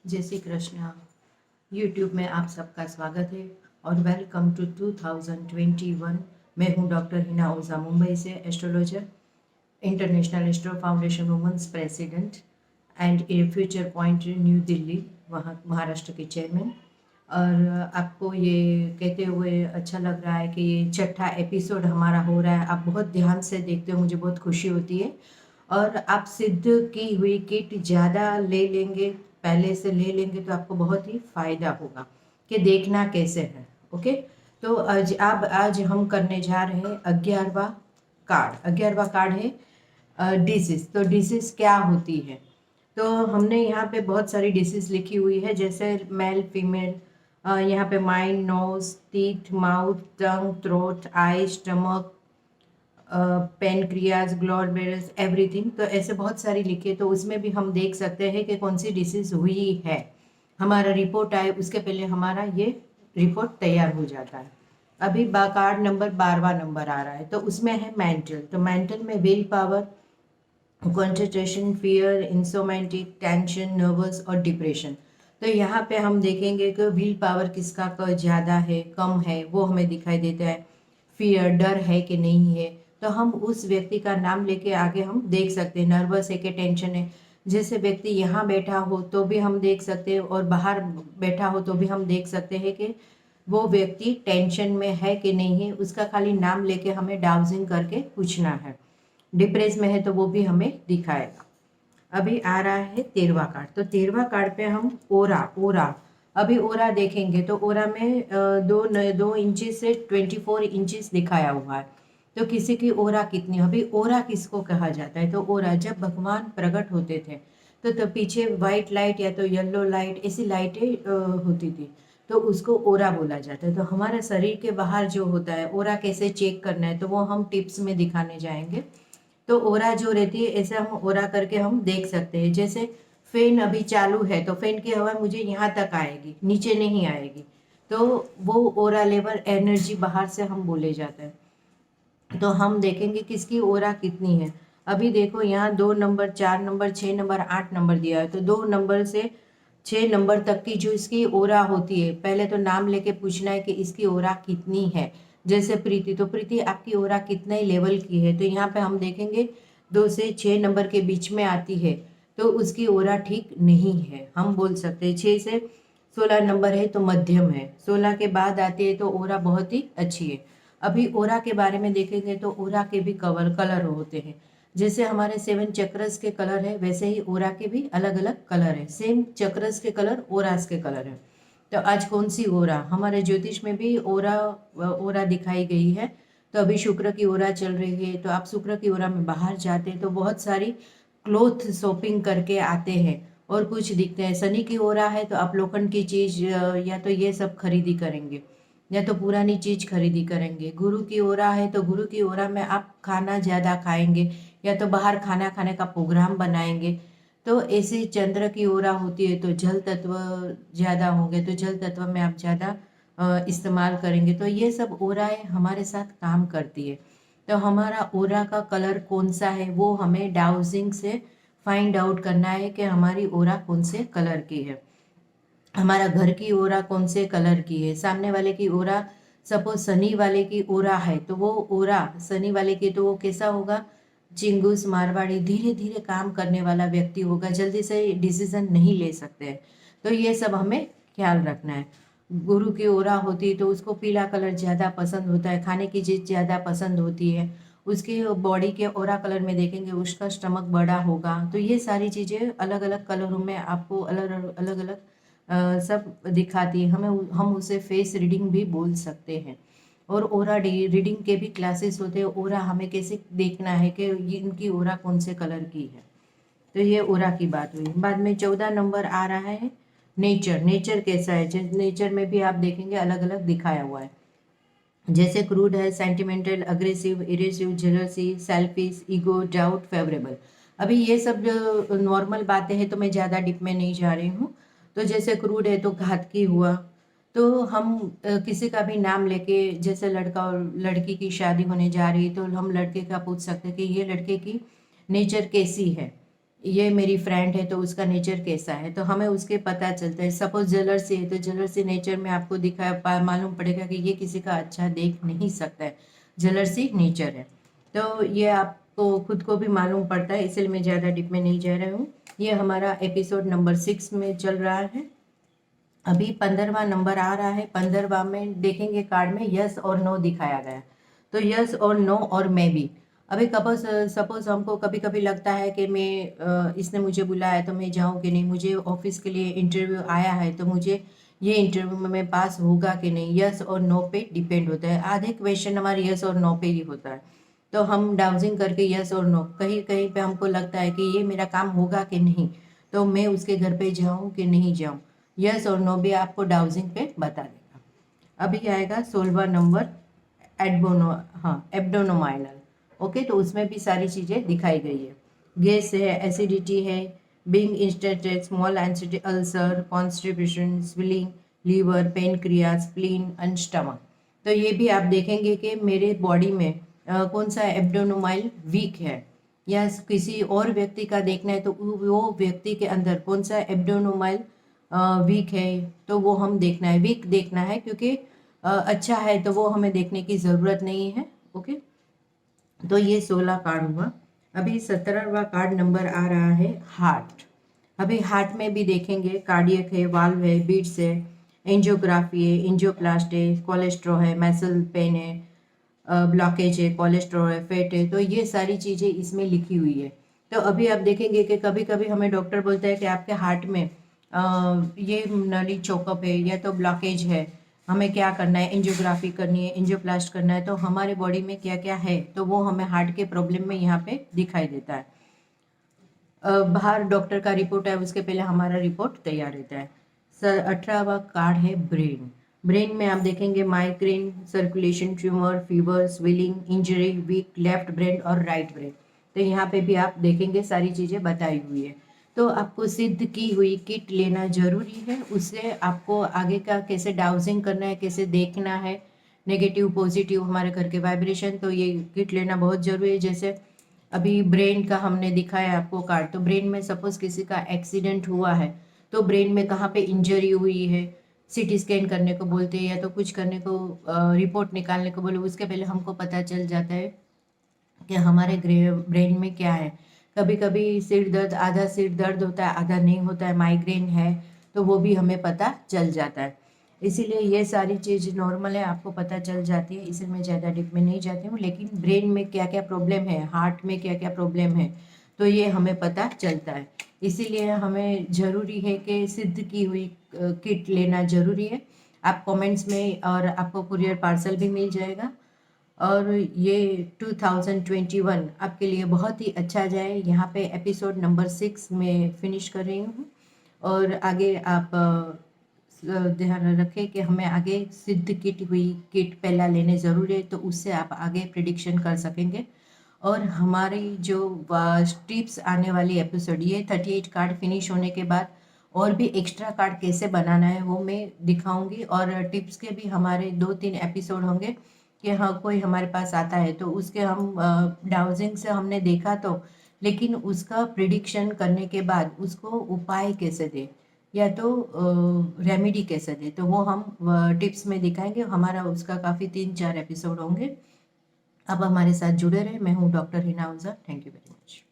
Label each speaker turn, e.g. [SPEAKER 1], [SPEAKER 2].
[SPEAKER 1] जय श्री कृष्णा। यूट्यूब में आप सबका स्वागत है और वेलकम टू 2021। मैं हूं डॉक्टर हिना ओझा, मुंबई से, astrologer, international astro foundation women's president and A future point new Delhi, वहाँ महाराष्ट्र के चेयरमैन। और आपको ये कहते हुए अच्छा लग रहा है कि ये छठा एपिसोड हमारा हो रहा है। आप बहुत ध्यान से देखते हो, मुझे बहुत खुशी होती है। और आप सिद्ध की हुई किट ज़्यादा ले लेंगे, पहले से ले लेंगे तो आपको बहुत ही फायदा होगा कि देखना कैसे है। ओके, तो आज हम करने जा रहे हैं 11वां कार्ड। 11वां कार्ड है डिसीज। तो डिसीज क्या होती है? तो हमने यहाँ पे बहुत सारी डिसीज लिखी हुई है, जैसे मेल फीमेल। यहाँ पे माइंड, नोज, टीथ, माउथ, टंग, थ्रोट, आई, स्टमक, पेनक्रियाज, ग्लोमेरुलस, एवरीथिंग। तो ऐसे बहुत सारी लिखी, तो उसमें भी हम देख सकते हैं कि कौन सी डिसीज हुई है। हमारा रिपोर्ट आए उसके पहले हमारा ये रिपोर्ट तैयार हो जाता है। अभी कार्ड नंबर 12वां नंबर आ रहा है, तो उसमें है मेंटल। तो मेंटल में विल पावर, कंसंट्रेशन, फियर, इंसोमेटिक, टेंशन, नर्वस और डिप्रेशन। तो यहाँ पे हम देखेंगे कि विल पावर किसका ज़्यादा है, कम है, वो हमें दिखाई देता है। फियर, डर है कि नहीं है, तो हम उस व्यक्ति का नाम लेके आगे हम देख सकते हैं। नर्वस है कि टेंशन है, जैसे व्यक्ति यहाँ बैठा हो तो भी हम देख सकते हैं और बाहर बैठा हो तो भी हम देख सकते हैं कि वो व्यक्ति टेंशन में है कि नहीं है। उसका खाली नाम लेके हमें डाउजिंग करके पूछना है। डिप्रेस में है तो वो भी हमें दिखाएगा। अभी आ रहा है 13वां कार्ड। तो 13वां कार्ड पे हम ओरा ओरा अभी ओरा देखेंगे तो ओरा में 2 इंचेस से 24 इंचेस दिखाया हुआ है। तो किसी की ओरा कितनी, अभी ओरा किसको कहा जाता है? तो ओरा जब भगवान प्रकट होते थे तो पीछे व्हाइट लाइट या तो येलो लाइट, ऐसी लाइटें होती थी, तो उसको ओरा बोला जाता है। तो हमारे शरीर के बाहर जो होता है, ओरा कैसे चेक करना है तो वो हम टिप्स में दिखाने जाएंगे। तो ओरा जो रहती है, ऐसे हम ओरा करके हम देख सकते हैं। जैसे फैन अभी चालू है तो फैन की हवा मुझे यहाँ तक आएगी, नीचे नहीं आएगी, तो वो ओरा लेवल एनर्जी बाहर से हम बोले जाते हैं। तो हम देखेंगे किसकी ओरा कितनी है। अभी देखो यहाँ 2 नंबर, 4 नंबर, 6 नंबर, 8 नंबर दिया है। तो 2 नंबर से 6 नंबर तक की जो इसकी ओरा होती है, पहले तो नाम लेके पूछना है कि इसकी ओरा कितनी है। जैसे प्रीति, तो प्रीति आपकी ओरा कितने लेवल की है? तो यहाँ पे हम देखेंगे 2 से 6 नंबर के बीच में आती है तो उसकी ओरा ठीक नहीं है, हम बोल सकते हैं। 6 से 16 नंबर है तो मध्यम है, 16 के बाद आती है तो ओरा बहुत ही अच्छी है। अभी ओरा के बारे में देखेंगे तो ओरा के भी कलर होते हैं। जैसे हमारे 7 चक्रस के कलर है, वैसे ही ओरा के भी अलग अलग कलर है। सेम चक्रस के कलर ओरास के कलर है। तो आज कौन सी ओरा, हमारे ज्योतिष में भी ओरा ओरा दिखाई गई है। तो अभी शुक्र की ओरा चल रही है, तो आप शुक्र की ओरा में बाहर जाते हैं तो बहुत सारी क्लोथ शॉपिंग करके आते हैं और कुछ दिखते हैं। शनि की ओरा है तो आप लोखंड की चीज या तो ये सब खरीदी करेंगे या तो पुरानी चीज खरीदी करेंगे। गुरु की ओरा है तो गुरु की ओरा में आप खाना ज्यादा खाएंगे या तो बाहर खाना खाने का प्रोग्राम बनाएंगे। तो ऐसे चंद्र की ओरा होती है तो जल तत्व ज्यादा होंगे, तो जल तत्व में आप ज्यादा इस्तेमाल करेंगे। तो ये सब ओराएं हमारे साथ काम करती है। तो हमारा ओरा का कलर कौन सा है वो हमें डाउजिंग से फाइंड आउट करना है कि हमारी ओरा कौन से कलर की है। हमारा घर की ओरा कौन से कलर की है, सामने वाले की ओरा, सपोज शनि वाले की ओरा है तो वो ओरा शनि वाले की, तो वो कैसा होगा? चिंगूस, मारवाड़ी, धीरे धीरे काम करने वाला व्यक्ति होगा, जल्दी से डिसीजन नहीं ले सकते हैं। तो ये सब हमें ख्याल रखना है। गुरु की ओरा होती है तो उसको पीला कलर ज़्यादा पसंद होता है, खाने की चीज़ ज़्यादा पसंद होती है। उसके बॉडी के ओरा कलर में देखेंगे उसका स्टमक बड़ा होगा। तो ये सारी चीज़ें अलग अलग कलरों में आपको अलग अलग अलग सब दिखाती है। हम उसे फेस रीडिंग भी बोल सकते हैं। और ओरा रीडिंग के भी क्लासेस होते हैं। ओरा हमें कैसे देखना है कि इनकी ओरा कौन से कलर की है। तो ये ओरा की बात हुई। बाद में 14 नंबर आ रहा है नेचर। नेचर कैसा है? नेचर में भी आप देखेंगे अलग अलग दिखाया हुआ है। जैसे क्रूड है, सेंटिमेंटल, अग्रेसिव, इरेसिव, jealousy, selfish, ego, doubt, favourable. अभी ये सब जो नॉर्मल बातें हैं तो मैं ज़्यादा डिप में नहीं जा रही हूँ। तो जैसे क्रूड है तो घातकी हुआ। तो हम किसी का भी नाम लेके, जैसे लड़का और लड़की की शादी होने जा रही है तो हम लड़के का पूछ सकते हैं कि ये लड़के की नेचर कैसी है, ये मेरी फ्रेंड है तो उसका नेचर कैसा है, तो हमें उसके पता चलता है। सपोज जेलसी है तो जेलसी नेचर में आपको मालूम पड़ेगा कि ये किसी का अच्छा देख नहीं सकता है, जेलसी नेचर है। तो ये आपको खुद को भी मालूम पड़ता है, इसलिए मैं ज़्यादा डिप में नहीं जा रही हूँ। ये हमारा एपिसोड नंबर 6 में चल रहा है। अभी 15वां नंबर आ रहा है। 15वां में देखेंगे कार्ड में यस और नो दिखाया गया, तो यस और नो और मे बी। अभी सपोज हमको कभी कभी लगता है कि इसने मुझे बुलाया तो मैं जाऊं कि नहीं, मुझे ऑफिस के लिए इंटरव्यू आया है तो मुझे ये इंटरव्यू में मैं पास होगा कि नहीं, यस और नो पे डिपेंड होता है। आधे क्वेश्चन हमारे यस और नो पे ही होता है, तो हम डाउजिंग करके यस और नो, कहीं कहीं पे हमको लगता है कि ये मेरा काम होगा कि नहीं, तो मैं उसके घर पे जाऊं कि नहीं जाऊं, यस और नो भी आपको डाउजिंग पे बता देगा। अभी आएगा 16वां नंबर, एडबोनो, हाँ एब्डोनोमाइनल। ओके, तो उसमें भी सारी चीज़ें दिखाई गई है। गैस है, एसिडिटी है, बीइंग इंस्टेंटेड small ulcer, constipation, swelling, liver, pancreas, spleen and stomach. तो ये भी आप देखेंगे कि मेरे बॉडी में कौन सा एब्डोनोमाइल वीक है, या किसी और व्यक्ति का देखना है तो वो व्यक्ति के अंदर कौन सा एब्डोनोमाइल वीक है, तो वो हम देखना है, वीक देखना है, क्योंकि अच्छा है तो वो हमें देखने की ज़रूरत नहीं है। ओके, तो ये 16 कार्ड हुआ। अभी 17वां कार्ड नंबर आ रहा है हार्ट। अभी हार्ट में भी देखेंगे कार्डियक है, वाल्व है, बीट्स है, एंजियोग्राफी है, एंजियोप्लास्ट है, कोलेस्ट्रॉल है, मैसल पेन है, ब्लॉकेज है, कोलेस्ट्रॉल है, फैट है, तो ये सारी चीज़ें इसमें लिखी हुई है। तो अभी आप देखेंगे कि कभी कभी हमें डॉक्टर बोलता है कि आपके हार्ट में ये नली चोकअप है या तो ब्लॉकेज है, हमें क्या करना है, एंजियोग्राफी करनी है, एंजियोप्लास्ट करना है, तो हमारे बॉडी में क्या क्या है तो वो हमें हार्ट के प्रॉब्लम में यहाँ पे दिखाई देता है। बाहर डॉक्टर का रिपोर्ट है, उसके पहले हमारा रिपोर्ट तैयार रहता है। 18वां कार्ड है ब्रेन। ब्रेन में आप देखेंगे migraine, circulation, tumour, fever, swelling, injury, weak left brain और राइट ब्रेन। तो यहाँ पे भी आप देखेंगे सारी चीज़ें बताई हुई है। तो आपको सिद्ध की हुई किट लेना जरूरी है, उससे आपको आगे का कैसे डाउजिंग करना है, कैसे देखना है, नेगेटिव पॉजिटिव हमारे घर के वाइब्रेशन, तो ये किट लेना बहुत जरूरी है। जैसे अभी ब्रेन का हमने दिखाया आपको कार्ड, तो ब्रेन में सपोज किसी का एक्सीडेंट हुआ है तो ब्रेन में कहाँ पे इंजरी हुई है, सीटी स्कैन करने को बोलते हैं या तो कुछ करने को, रिपोर्ट निकालने को बोले, उसके पहले हमको पता चल जाता है कि हमारे ब्रेन में क्या है। कभी कभी सिर दर्द, आधा सिर दर्द होता है, आधा नहीं होता है, माइग्रेन है, तो वो भी हमें पता चल जाता है। इसीलिए ये सारी चीज़ नॉर्मल है, आपको पता चल जाती है, इसलिए मैं ज़्यादा डिप में नहीं जाती हूँ। लेकिन ब्रेन में क्या क्या प्रॉब्लम है, हार्ट में क्या क्या प्रॉब्लम है, तो ये हमें पता चलता है। इसीलिए हमें ज़रूरी है कि सिद्ध की हुई किट लेना ज़रूरी है। आप कमेंट्स में, और आपको कुरियर पार्सल भी मिल जाएगा। और ये 2021 आपके लिए बहुत ही अच्छा जाए। यहाँ पे एपिसोड नंबर 6 में फिनिश कर रही हूँ, और आगे आप ध्यान रखें कि हमें आगे सिद्ध किट हुई किट पहला लेने ज़रूरी है, तो उससे आप आगे प्रिडिक्शन कर सकेंगे। और हमारी जो टिप्स आने वाली एपिसोड, ये 38 कार्ड फिनिश होने के बाद और भी एक्स्ट्रा कार्ड कैसे बनाना है वो मैं दिखाऊंगी। और टिप्स के भी हमारे 2-3 एपिसोड होंगे कि हाँ कोई हमारे पास आता है तो उसके हम डाउजिंग से हमने देखा तो, लेकिन उसका प्रिडिक्शन करने के बाद उसको उपाय कैसे दे या तो रेमेडी कैसे दे, तो वो हम टिप्स में दिखाएंगे। हमारा उसका काफ़ी 3-4 एपिसोड होंगे। अब हमारे साथ जुड़े रहे। मैं हूँ doctor Hina Ojha. Thank you very much.